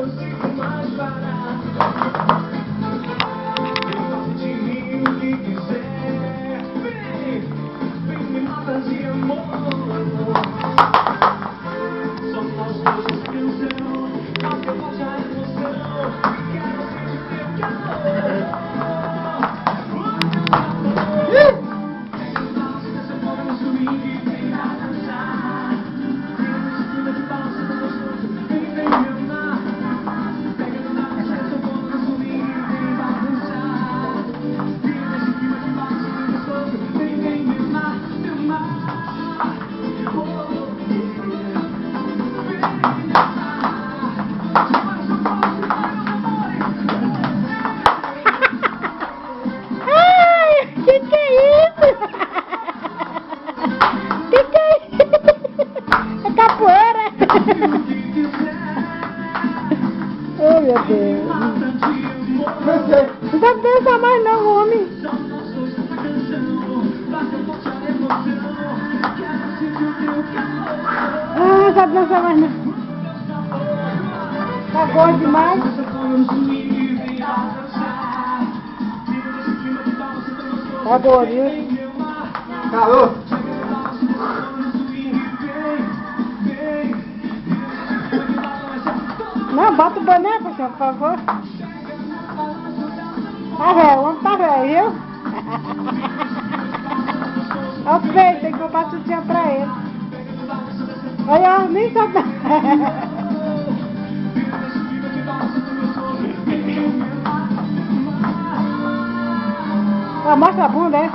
consigo mais parar. Eu faço de mim o que quiser. Vem me mata de amor. Só nós dois nessa canção. Nossa, eu faço a emoção. Quero sentir teu calor. Oh, meu Deus. Não sabe dançar mais não, homem. Ah, não sabe dançar mais não. Tá gordo demais. Tá gordo, viu? Calor. Não, bota o boné, por favor. Tá velho, o homem tá velho, viu? Olha o feio, tem que comprar sutiã pra ele. Olha, nem sabe. Mostra a bunda, é?